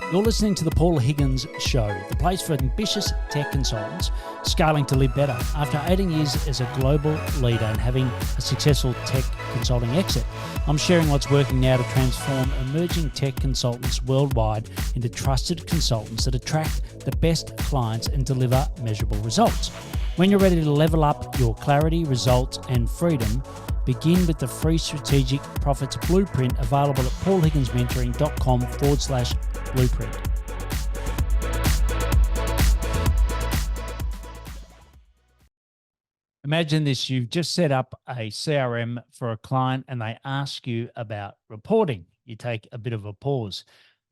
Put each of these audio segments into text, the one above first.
You're listening to the Paul Higgins Show, the place for ambitious tech consultants scaling to live better. After 18 years as a global leader and having a successful tech consulting exit, I'm sharing what's working now to transform emerging tech consultants worldwide into trusted consultants that attract the best clients and deliver measurable results. When you're ready to level up your clarity, results, and freedom, begin with the free Strategic Profits Blueprint available at paulhigginsmentoring.com/blueprint. Imagine this, you've just set up a CRM for a client and they ask you about reporting. You take a bit of a pause.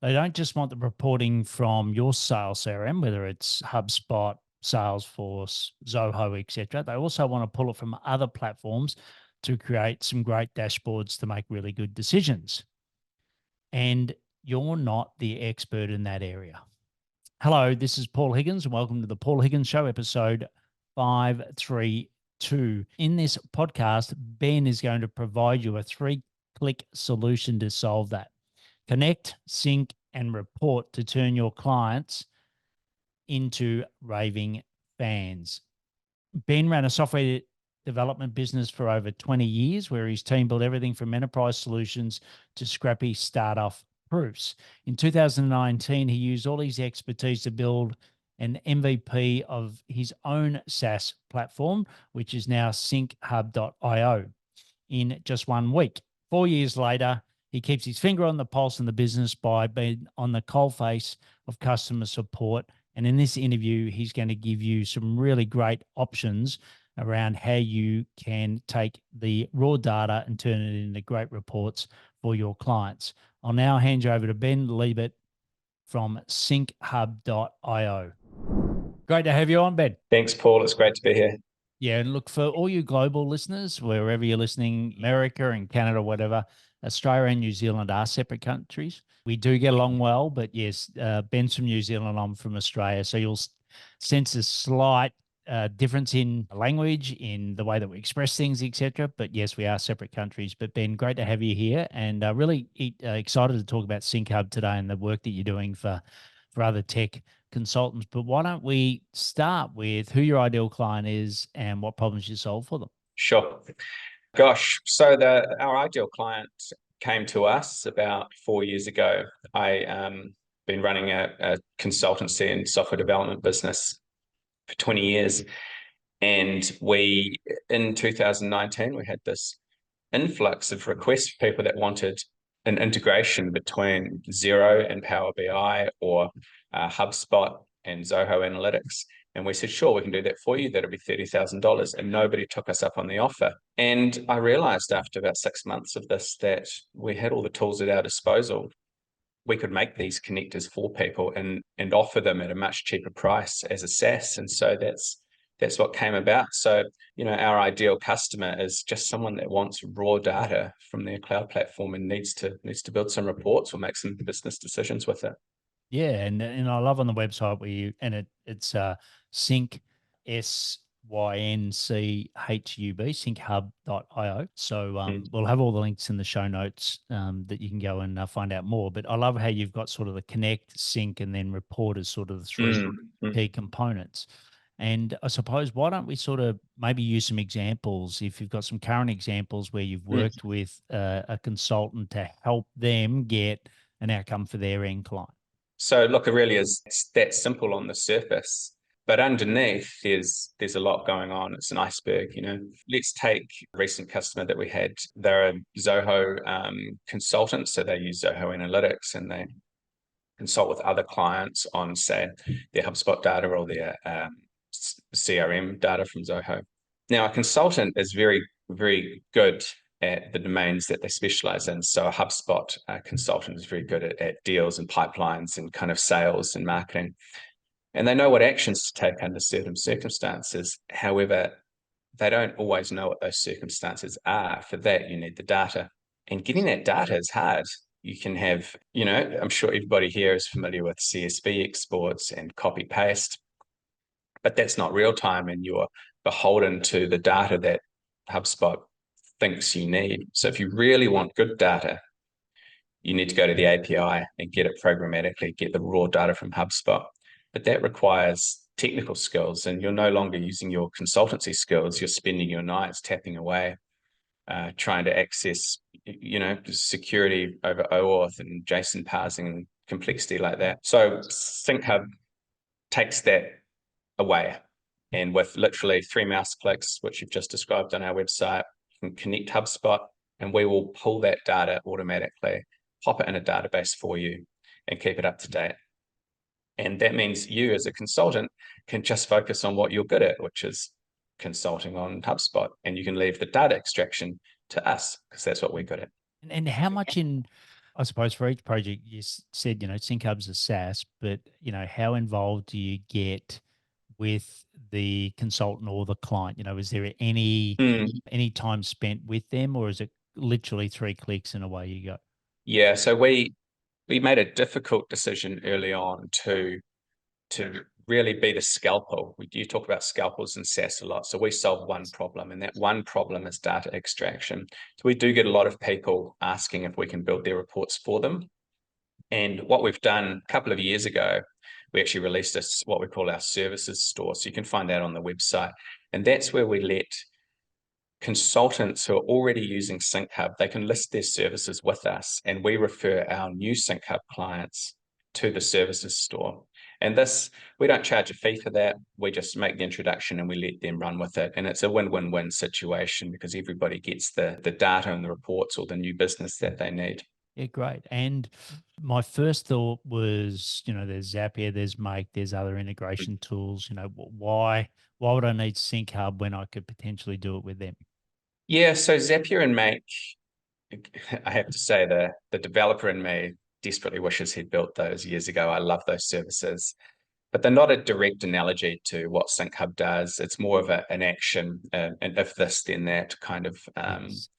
They don't just want the reporting from your sales CRM, whether it's HubSpot, Salesforce, Zoho, etc. They also want to pull it from other platforms to create some great dashboards to make really good decisions. And you're not the expert in that area. Hello, this is Paul Higgins and welcome to the Paul Higgins Show, episode 532. In this podcast, Ben is going to provide you a 3-click solution to solve that. Connect, sync, and report to turn your clients into raving fans. Ben ran a software development business for over 20 years where his team built everything from enterprise solutions to scrappy start-off proofs. In 2019, he used all his expertise to build an MVP of his own SaaS platform, which is now synchhub.io, in just 1 week. 4 years later, he keeps his finger on the pulse in the business by being on the coalface of customer support. And in this interview, he's going to give you some really great options around how you can take the raw data and turn it into great reports for your clients. I'll now hand you over to Ben Liebert from synchhub.io. Great to have you on, Ben. Thanks, Paul. It's great to be here. Yeah, and look, for all you global listeners, wherever you're listening, America and Canada, whatever, Australia and New Zealand are separate countries. We do get along well, but yes, Ben's from New Zealand, I'm from Australia. So you'll sense a slight difference in language, in the way that we express things, etc. But yes, we are separate countries. But Ben, great to have you here, and really excited to talk about SyncHub today and the work that you're doing for other tech consultants. But why don't we start with who your ideal client is and what problems you solve for them? Sure. Gosh, so our ideal client came to us about 4 years ago. I been running a consultancy and software development business for 20 years. And in 2019, we had this influx of requests for people that wanted an integration between Xero and Power BI or HubSpot and Zoho Analytics. And we said, sure, we can do that for you. That'll be $30,000. And nobody took us up on the offer. And I realized after about 6 months of this that we had all the tools at our disposal. We could make these connectors for people and offer them at a much cheaper price as a SaaS. And so that's what came about. So, our ideal customer is just someone that wants raw data from their cloud platform and needs to build some reports or make some business decisions with it. Yeah, and I love on the website where it's sync synchhub, synchhub.io. So we'll have all the links in the show notes that you can go and find out more. But I love how you've got sort of the connect, sync, and then report as sort of the 3 key components. And I suppose, why don't we sort of maybe use some examples, if you've got some current examples where you've worked with a consultant to help them get an outcome for their end client. So look, it really is that simple on the surface. But underneath, there's a lot going on. It's an iceberg, Let's take a recent customer that we had. They're a Zoho consultant, so they use Zoho Analytics and they consult with other clients on, say, their HubSpot data or their CRM data from Zoho. Now, a consultant is very, very good at the domains that they specialize in. So a HubSpot consultant is very good at deals and pipelines and kind of sales and marketing. And they know what actions to take under certain circumstances. However, they don't always know what those circumstances are. For that, you need the data. And getting that data is hard. You can have, I'm sure everybody here is familiar with CSV exports and copy paste, but that's not real time and you're beholden to the data that HubSpot thinks you need. So if you really want good data, you need to go to the API and get it programmatically, get the raw data from HubSpot. But that requires technical skills, and you're no longer using your consultancy skills. You're spending your nights tapping away, trying to access, security over OAuth and JSON parsing and complexity like that. So SyncHub takes that away. And with literally 3 mouse clicks, which you've just described on our website, you can connect HubSpot and we will pull that data automatically, pop it in a database for you, and keep it up to date. And that means you as a consultant can just focus on what you're good at, which is consulting on HubSpot. And you can leave the data extraction to us because that's what we're good at. And how much I suppose for each project, you said, SyncHub's a SaaS, but, how involved do you get with the consultant or the client? Is there any time spent with them, or is it literally 3 clicks and away you go? Yeah, so we made a difficult decision early on to really be the scalpel. You talk about scalpels in SaaS a lot. So we solve one problem, and that one problem is data extraction. So we do get a lot of people asking if we can build their reports for them. And what we've done a couple of years ago, we actually released what we call our services store. So you can find that on the website. And that's where we let consultants who are already using SyncHub, they can list their services with us, and we refer our new SyncHub clients to the services store. And this, we don't charge a fee for that. We just make the introduction and we let them run with it. And it's a win-win-win situation because everybody gets the data and the reports or the new business that they need. Yeah, great. And my first thought was, there's Zapier, there's Make, there's other integration tools. Why would I need SyncHub when I could potentially do it with them? Yeah, so Zapier and Make, I have to say the developer in me desperately wishes he'd built those years ago. I love those services, but they're not a direct analogy to what SyncHub does. It's more of an action, and if this, then that kind of Yes.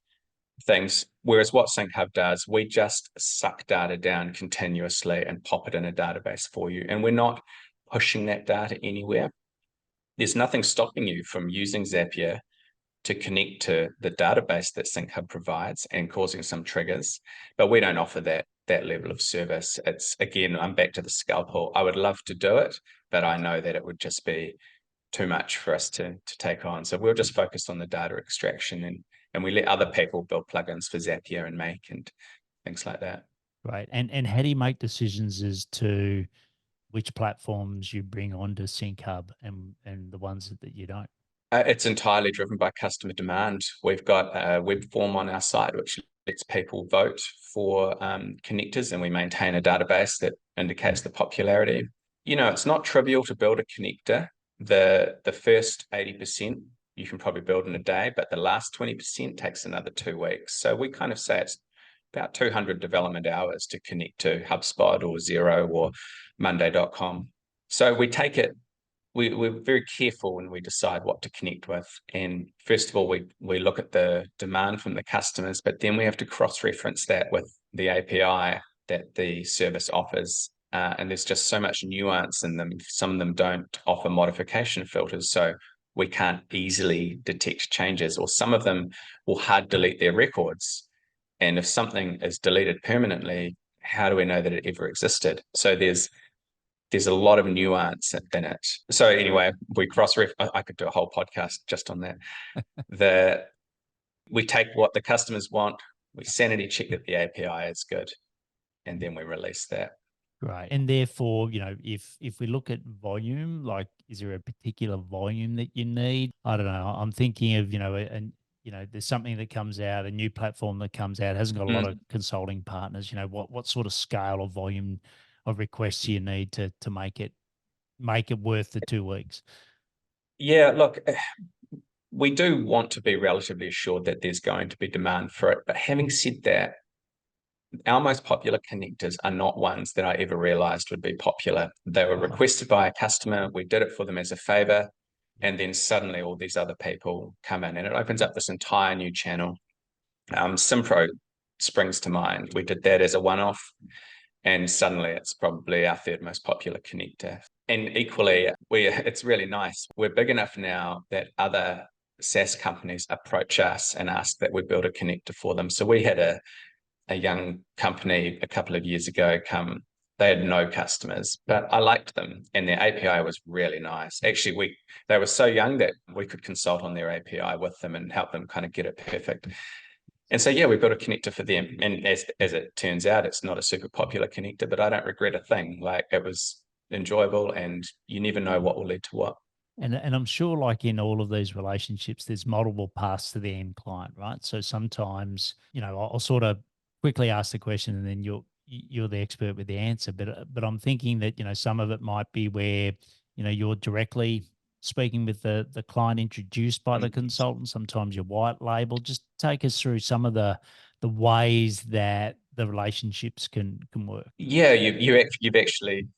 things. Whereas what SyncHub does, we just suck data down continuously and pop it in a database for you. And we're not pushing that data anywhere. There's nothing stopping you from using Zapier to connect to the database that SyncHub provides and causing some triggers, but we don't offer that level of service. It's, again, I'm back to the scalpel. I would love to do it, but I know that it would just be too much for us to take on. So we'll just focus on the data extraction, and we let other people build plugins for Zapier and Make and things like that. Right. And how do you make decisions as to which platforms you bring onto SyncHub and the ones that you don't? It's entirely driven by customer demand. We've got a web form on our site which lets people vote for connectors, and we maintain a database that indicates the popularity. It's not trivial to build a connector. The first 80% you can probably build in a day, but the last 20% takes another 2 weeks. So we kind of say it's about 200 development hours to connect to HubSpot or Xero or Monday.com. So we take it. We're very careful when we decide what to connect with. And first of all, we look at the demand from the customers, but then we have to cross-reference that with the API that the service offers. And there's just so much nuance in them. Some of them don't offer modification filters, so we can't easily detect changes, or some of them will hard delete their records. And if something is deleted permanently, how do we know that it ever existed? So there's a lot of nuance in it. So anyway, we I could do a whole podcast just on that. We take what the customers want, we sanity check that the API is good, and then we release that. Right. And therefore, if we look at volume, like, is there a particular volume that you need? I don't know. I'm thinking of, there's something that comes out, a new platform that comes out, hasn't got a lot of consulting partners. What sort of scale or volume of requests do you need to make it worth the 2 weeks? Yeah, look, we do want to be relatively assured that there's going to be demand for it. But having said that, our most popular connectors are not ones that I ever realized would be popular. They were requested by a customer. We did it for them as a favor. And then suddenly all these other people come in, and it opens up this entire new channel. Simpro springs to mind. We did that as a one-off, and suddenly it's probably our third most popular connector. And equally, it's really nice. We're big enough now that other SaaS companies approach us and ask that we build a connector for them. So we had a young company a couple of years ago come. They had no customers, but I liked them, and their API was really nice. Actually, they were so young that we could consult on their API with them and help them kind of get it perfect. And so, yeah, we built a connector for them. And as it turns out, it's not a super popular connector, but I don't regret a thing. Like, it was enjoyable, and you never know what will lead to what. And I'm sure, like in all of these relationships, there's multiple paths to the end client, right? So sometimes, I'll sort of quickly ask the question, and then you're the expert with the answer. But I'm thinking that some of it might be where you're directly speaking with the client introduced by the consultant. Sometimes you're white label. Just take us through some of the ways that the relationships can work. Yeah, you've actually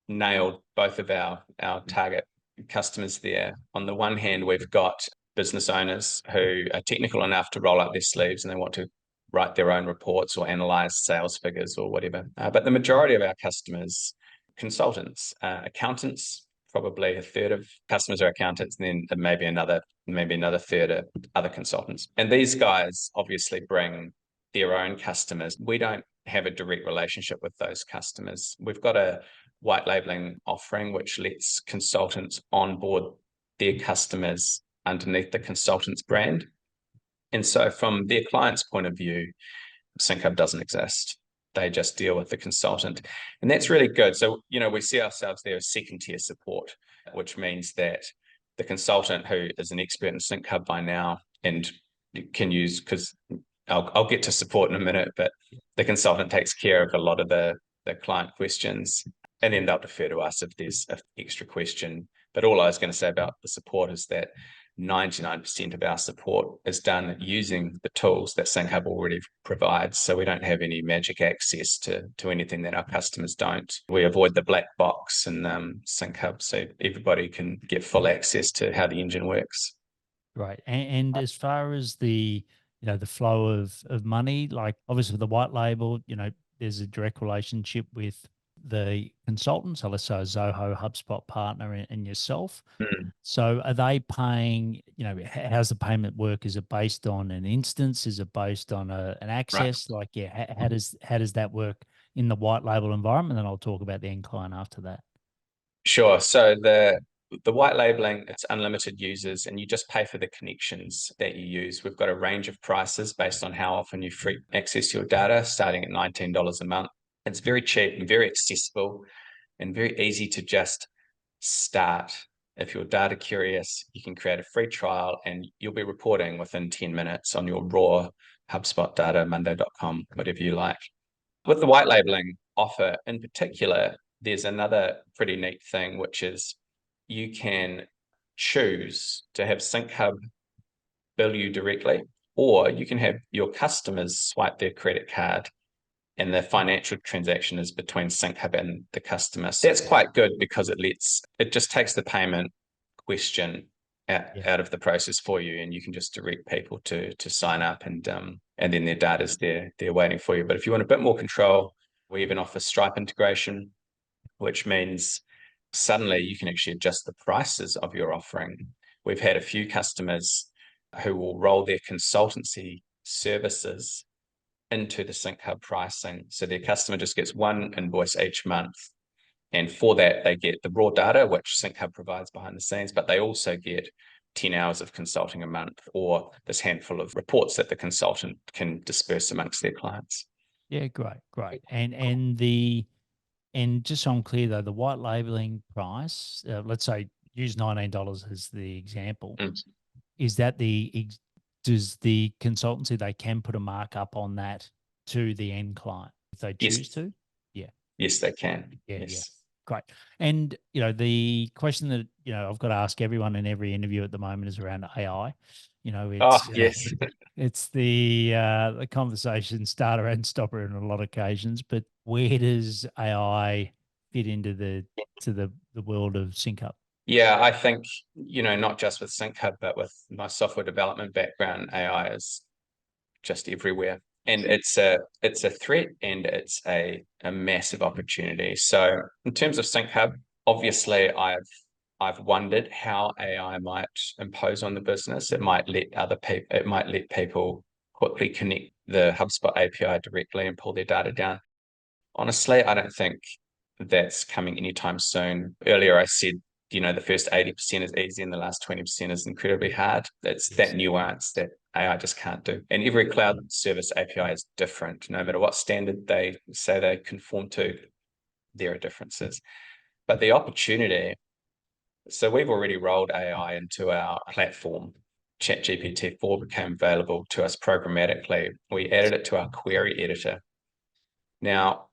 nailed both of our target customers there. On the one hand, we've got business owners who are technical enough to roll up their sleeves and they want to write their own reports or analyze sales figures or whatever. But the majority of our customers, consultants, accountants, probably a third of customers are accountants, and then maybe another third are other consultants. And these guys obviously bring their own customers. We don't have a direct relationship with those customers. We've got a white labeling offering which lets consultants onboard their customers underneath the consultant's brand. And so from their client's point of view, SyncHub doesn't exist. They just deal with the consultant. And that's really good. So, we see ourselves there as second tier support, which means that the consultant who is an expert in SyncHub by now and can use, because I'll get to support in a minute, but the consultant takes care of a lot of the client questions, and then they'll defer to us if there's an extra question. But all I was going to say about the support is that 99% of our support is done using the tools that SyncHub already provides. So we don't have any magic access to anything that our customers don't. We avoid the black box in SyncHub, so everybody can get full access to how the engine works. Right. And as far as the the flow of money, like obviously with the white label, there's a direct relationship with the consultants, so let's say a Zoho, HubSpot partner, and yourself. Mm. So are they paying, how's the payment work? Is it based on an instance? Is it based on an Right. access? Like, yeah, how does that work in the white label environment? And then I'll talk about the end client after that. Sure. So the white labeling, it's unlimited users, and you just pay for the connections that you use. We've got a range of prices based on how often you free access your data, starting at $19 a month. It's very cheap and very accessible and very easy to just start. If you're data curious, you can create a free trial and you'll be reporting within 10 minutes on your raw HubSpot data, monday.com, whatever you like. With the white labeling offer in particular, there's another pretty neat thing, which is you can choose to have SyncHub bill you directly, or you can have your customers swipe their credit card and the financial transaction is between SyncHub and the customer. So that's quite good because it just takes the payment question out of the process for you, and you can just direct people to sign up, and then their data's there, they're waiting for you. But if you want a bit more control, we even offer Stripe integration, which means suddenly you can actually adjust the prices of your offering. We've had a few customers who will roll their consultancy services into the SyncHub pricing. So their customer just gets one invoice each month. And for that, they get the raw data, which SyncHub provides behind the scenes, but they also get 10 hours of consulting a month, or this handful of reports that the consultant can disperse amongst their clients. Yeah, great. And just so I'm clear though, the white labeling price, let's say use $19 as the example. Is that does the consultancy, they can put a markup on that to the end client if they choose to? Yeah. Yes, they can. Yeah, yes. yeah. Great. And, the question that, I've got to ask everyone in every interview at the moment is around AI. It's, Yes. it's the conversation starter and stopper in a lot of occasions, but where does AI fit into the world of SyncHub? Yeah, I think, not just with SyncHub, but with my software development background, AI is just everywhere. And it's a threat and it's a massive opportunity. So in terms of SyncHub, obviously I've wondered how AI might impose on the business. It might let people quickly connect the HubSpot API directly and pull their data down. Honestly, I don't think that's coming anytime soon. Earlier, I said, the first 80% is easy and the last 20% is incredibly hard. It's that nuance that AI just can't do. And every cloud service API is different. No matter what standard they say they conform to, there are differences. But the opportunity, so we've already rolled AI into our platform. ChatGPT-4 became available to us programmatically. We added it to our query editor. Now,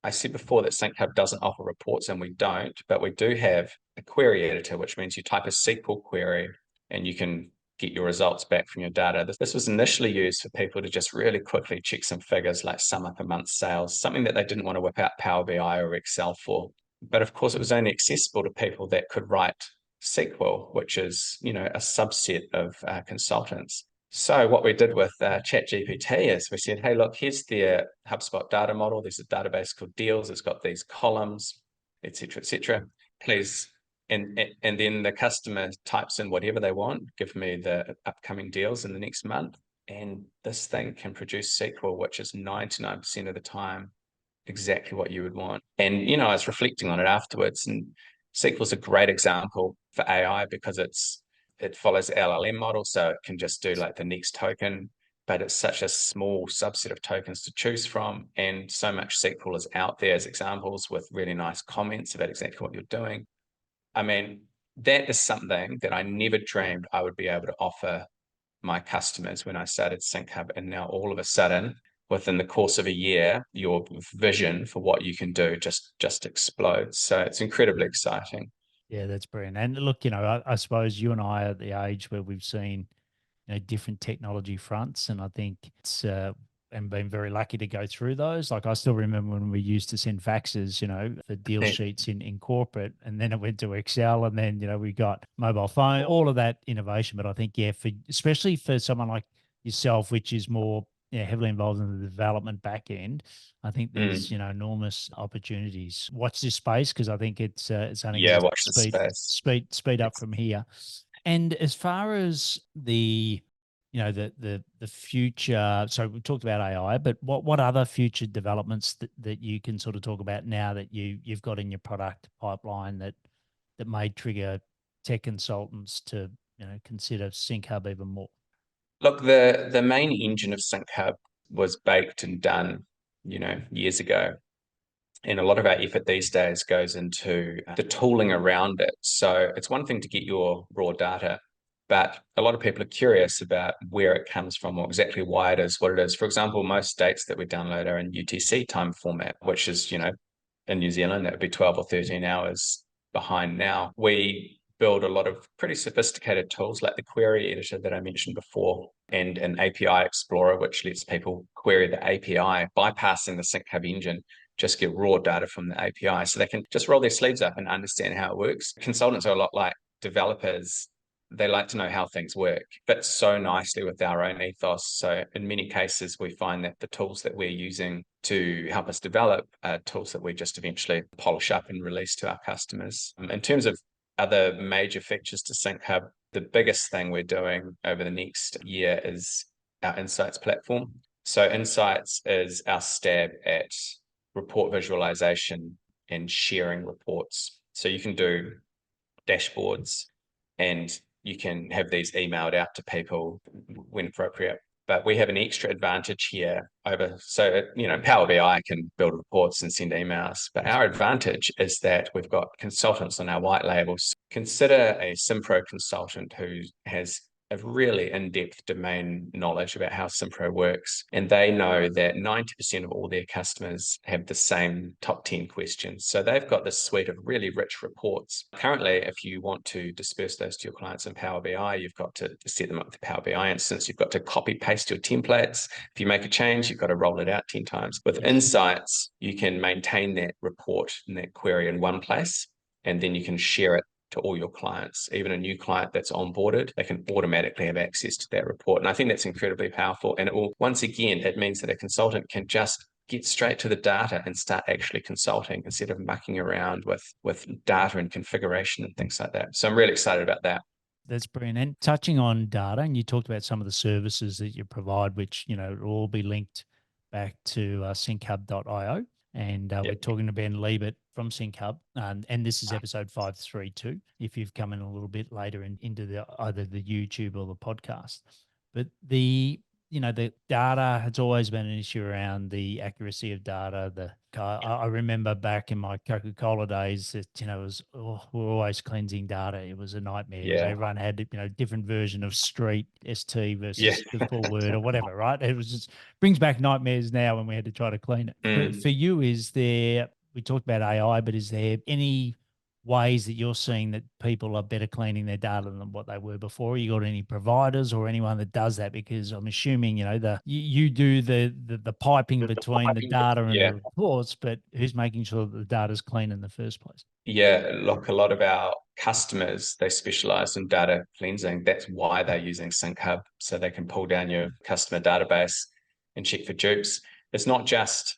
I said before that Sync Hub doesn't offer reports, and we don't, but we do have a query editor, which means you type a SQL query and you can get your results back from your data. This was initially used for people to just really quickly check some figures like sum up a month's sales, something that they didn't want to whip out Power BI or Excel for. But of course, it was only accessible to people that could write SQL, which is, a subset of consultants. So what we did with ChatGPT is we said, hey, look, here's the HubSpot data model. There's a database called Deals. It's got these columns, et cetera, et cetera. Please, and then the customer types in whatever they want. Give me the upcoming deals in the next month. And this thing can produce SQL, which is 99% of the time exactly what you would want. And, I was reflecting on it afterwards, and SQL is a great example for AI because it follows LLM model, so it can just do like the next token, but it's such a small subset of tokens to choose from. And so much SQL is out there as examples with really nice comments about exactly what you're doing. I mean, that is something that I never dreamed I would be able to offer my customers when I started Sync Hub. And now all of a sudden, within the course of a year, your vision for what you can do just explodes. So it's incredibly exciting. Yeah, that's brilliant. And look, I suppose you and I are at the age where we've seen, different technology fronts, and I think it's and been very lucky to go through those. Like I still remember when we used to send faxes, for deal sheets in corporate, and then it went to Excel, and then we got mobile phone, all of that innovation. But I think especially for someone like yourself, which is more heavily involved in the development back end, I think there's enormous opportunities. Watch this space because I think it's only going to speed up from here. And as far as the the future, so we talked about AI, but what other future developments that you can sort of talk about now that you've got in your product pipeline that may trigger tech consultants to consider Sync Hub even more? Look, the main engine of Sync Hub was baked and done, years ago. And a lot of our effort these days goes into the tooling around it. So it's one thing to get your raw data, but a lot of people are curious about where it comes from or exactly why it is what it is. For example, most dates that we download are in UTC time format, which is, in New Zealand, that would be 12 or 13 hours behind now. We build a lot of pretty sophisticated tools like the query editor that I mentioned before, and an API explorer, which lets people query the API, bypassing the Sync Hub engine, just get raw data from the API. So they can just roll their sleeves up and understand how it works. Consultants are a lot like developers. They like to know how things work, but so nicely with our own ethos. So in many cases, we find that the tools that we're using to help us develop are tools that we just eventually polish up and release to our customers. In terms of other major features to Sync Hub, the biggest thing we're doing over the next year is our Insights platform. So Insights is our stab at report visualization and sharing reports. So you can do dashboards and you can have these emailed out to people when appropriate. But we have an extra advantage here Power BI can build reports and send emails, but our advantage is that we've got consultants on our white labels. Consider a Simpro consultant who has a really in-depth domain knowledge about how Simpro works. And they know that 90% of all their customers have the same top 10 questions. So they've got this suite of really rich reports. Currently, if you want to disperse those to your clients in Power BI, you've got to set them up with the Power BI instance. You've got to copy paste your templates. If you make a change, you've got to roll it out 10 times. With Insights, you can maintain that report and that query in one place, and then you can share it to all your clients. Even a new client that's onboarded, they can automatically have access to that report. And I think that's incredibly powerful. And it means that a consultant can just get straight to the data and start actually consulting instead of mucking around with data and configuration and things like that. So I'm really excited about that. That's brilliant. And touching on data, and you talked about some of the services that you provide, which, will all be linked back to synchhub.io. And we're talking to Ben Liebert from SyncHub. And this is episode 532, if you've come in a little bit later into either the YouTube or the podcast. But the data has always been an issue around the accuracy of data. I remember back in my Coca-Cola days that, we're always cleansing data. It was a nightmare because everyone had, different version of street, ST versus the full word or whatever, right? It was just brings back nightmares now when we had to try to clean it. For you, we talked about AI, but is there any ways that you're seeing that people are better cleaning their data than what they were before? You got any providers or anyone that does that? Because I'm assuming, you do the piping between the data and the reports, but who's making sure that the data is clean in the first place? Yeah, look, a lot of our customers, they specialize in data cleansing. That's why they're using SyncHub, so they can pull down your customer database and check for dupes. It's not just,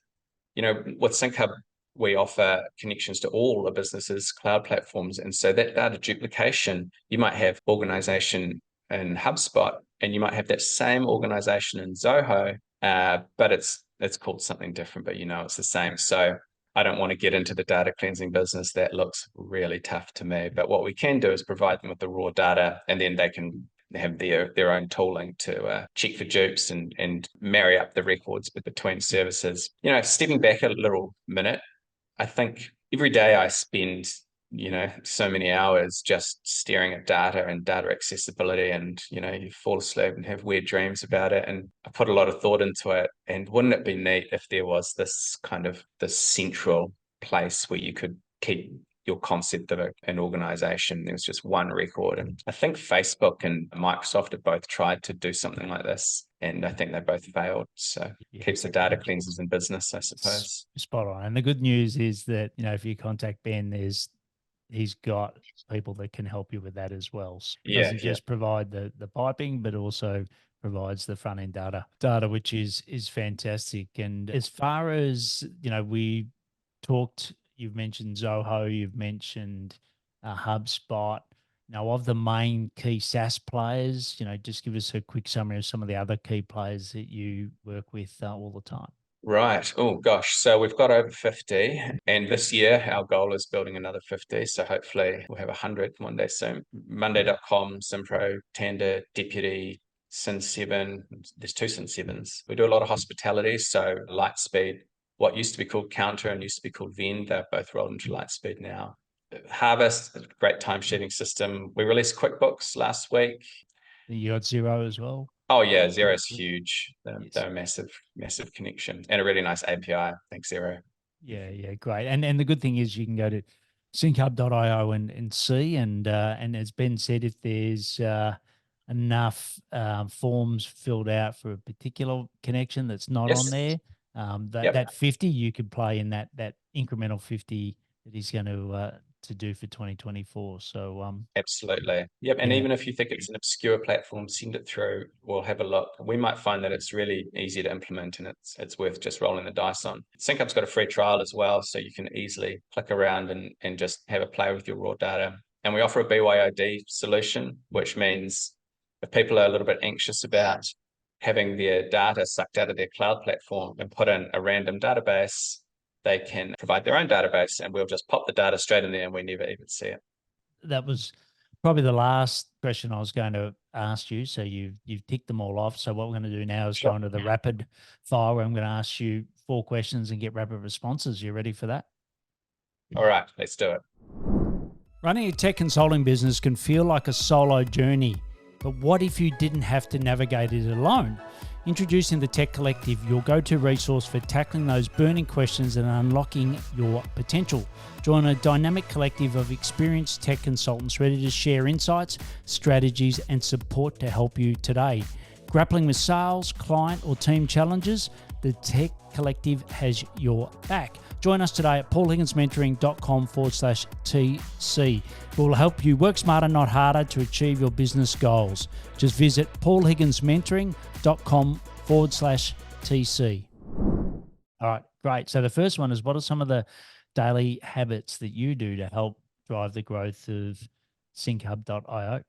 with SyncHub, we offer connections to all the businesses' cloud platforms. And so that data duplication, you might have organization in HubSpot, and you might have that same organization in Zoho, but it's called something different, but it's the same. So I don't want to get into the data cleansing business. That looks really tough to me. But what we can do is provide them with the raw data, and then they can have their own tooling to check for dupes and marry up the records between services. Stepping back a little minute, I think every day I spend, so many hours just staring at data and data accessibility, and, you fall asleep and have weird dreams about it. And I put a lot of thought into it. And wouldn't it be neat if there was this central place where you could keep your concept of an organization? There was just one record. And I think Facebook and Microsoft have both tried to do something like this, and I think they both failed. So keeps the data cleansers in business, I suppose. Spot on. And the good news is that, if you contact Ben, he's got people that can help you with that as well. So it doesn't just provide the piping, but also provides the front end data, which is fantastic. And as far as, we talked, you've mentioned Zoho, you've mentioned HubSpot. Now, of the main key SaaS players, just give us a quick summary of some of the other key players that you work with all the time. Right. Oh, gosh. So we've got over 50. And this year, our goal is building another 50. So hopefully we'll have 100 one day soon. Monday.com, Simpro, Tanda, Deputy, Sin7. There's 2 Sin7s. We do a lot of hospitality. So Lightspeed, what used to be called Counter and used to be called Vend, they're both rolled into Lightspeed now. Harvest, a great timesheeting system. We released QuickBooks last week. You got Xero as well? Oh yeah, Xero's huge. They're a massive connection and a really nice API. Thanks, Xero. Yeah, great. And the good thing is you can go to synchhub.io and see, and as Ben said, if there's enough forms filled out for a particular connection that's not on there, that 50 you could play in that incremental 50 that he's going to do for 2024. So absolutely. Yep. And even if you think it's an obscure platform, send it through. We'll have a look. We might find that it's really easy to implement and it's worth just rolling the dice on. SyncHub's got a free trial as well, so you can easily click around and just have a play with your raw data. And we offer a BYOD solution, which means if people are a little bit anxious about having their data sucked out of their cloud platform and put in a random database, they can provide their own database and we'll just pop the data straight in there and we never even see it. That was probably the last question I was going to ask you. So you've ticked them all off. So what we're going to do now is go into the rapid fire, where I'm going to ask you 4 questions and get rapid responses. You ready for that? All right, let's do it. Running a tech consulting business can feel like a solo journey, but what if you didn't have to navigate it alone? Introducing the Tech Collective, your go-to resource for tackling those burning questions and unlocking your potential. Join a dynamic collective of experienced tech consultants ready to share insights, strategies, and support to help you today. Grappling with sales, client, or team challenges, the Tech Collective has your back. Join us today at paulhigginsmentoring.com/TC. We'll help you work smarter, not harder, to achieve your business goals. Just visit paulhigginsmentoring.com/TC. All right, great. So the first one is, what are some of the daily habits that you do to help drive the growth of synchhub.io?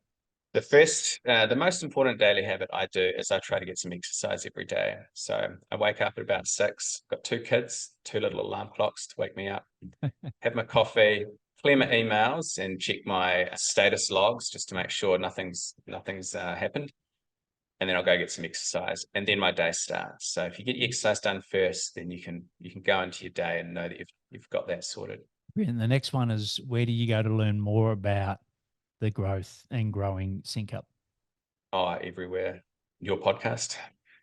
The most important daily habit I do is I try to get some exercise every day. So I wake up at about 6, got 2 kids, 2 little alarm clocks to wake me up, have my coffee, clear my emails and check my status logs just to make sure nothing's happened. And then I'll go get some exercise and then my day starts. So if you get your exercise done first, then you can go into your day and know that you've got that sorted. And the next one is, where do you go to learn more about the growth and growing SyncHub? Oh, everywhere. Your podcast.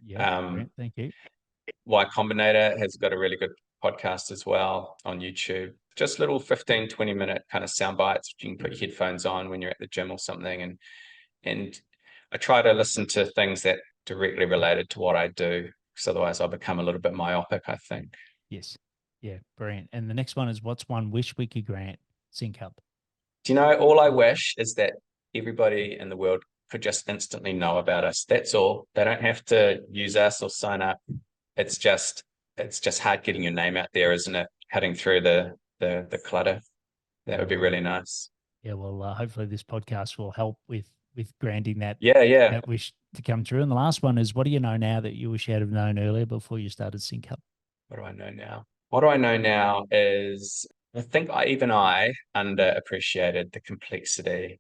Yeah, thank you. Y Combinator has got a really good podcast as well on YouTube. Just little 15, 20-minute kind of sound bites. You can put your headphones on when you're at the gym or something. And I try to listen to things that directly related to what I do, because otherwise I'll become a little bit myopic, I think. Yes. Yeah, brilliant. And the next one is, what's one wish we could grant SyncHub? Do you know, all I wish is that everybody in the world could just instantly know about us. That's all. They don't have to use us or sign up. It's just hard getting your name out there, isn't it? Cutting through the clutter. That would be really nice. Yeah, well, hopefully this podcast will help with granting that Yeah. that wish to come through. And the last one is, what do you know now that you wish you had have known earlier before you started SyncHub? What do I know now? What do I know now is, I think I underappreciated the complexity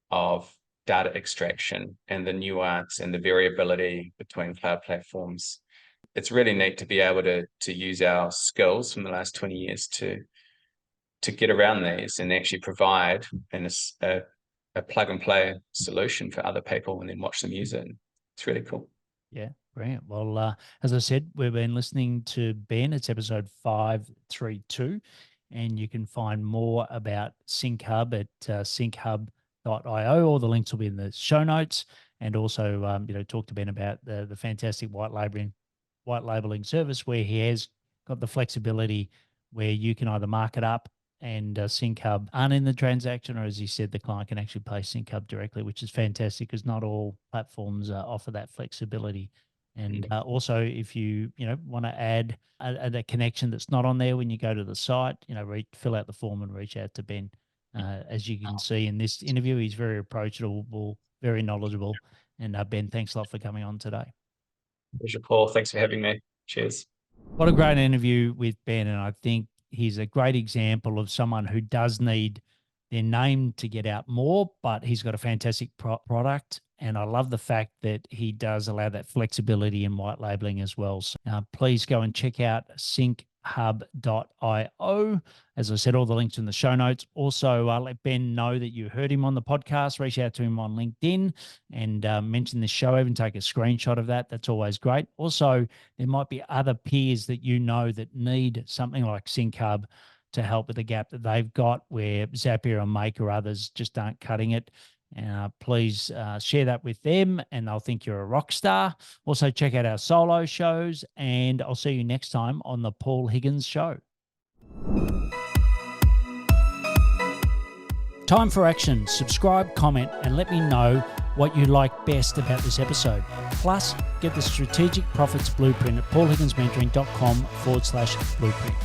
of data extraction and the nuance and the variability between cloud platforms. It's really neat to be able to use our skills from the last 20 years to get around these and actually provide a plug and play solution for other people and then watch them use it. It's really cool. Yeah, brilliant. Well, as I said, we've been listening to Ben. It's episode 532, and you can find more about SyncHub at synchhub.io. All the links will be in the show notes, and also, talk to Ben about the fantastic white labeling service, where he has got the flexibility where you can either mark it up and SyncHub aren't in the transaction, or as he said, the client can actually pay SyncHub directly, which is fantastic because not all platforms offer that flexibility. And also, if you want to add a connection that's not on there when you go to the site, fill out the form and reach out to Ben. As you can see in this interview, he's very approachable, very knowledgeable. And Ben, thanks a lot for coming on today. Pleasure, Paul. Thanks for having me. Cheers. What a great interview with Ben, and I think he's a great example of someone who does need their name to get out more, but he's got a fantastic product. And I love the fact that he does allow that flexibility in white labeling as well. So please go and check out synchhub.io. As I said, all the links in the show notes. Also, let Ben know that you heard him on the podcast. Reach out to him on LinkedIn and mention the show. Even take a screenshot of that. That's always great. Also, there might be other peers that you know that need something like SyncHub to help with the gap that they've got, where Zapier or Make or others just aren't cutting it. Please share that with them, and they'll think you're a rock star. Also, check out our solo shows, and I'll see you next time on the Paul Higgins Show. Time for action. Subscribe, comment, and let me know what you like best about this episode. Plus, get the Strategic Profits Blueprint at paulhigginsmentoring.com/blueprint.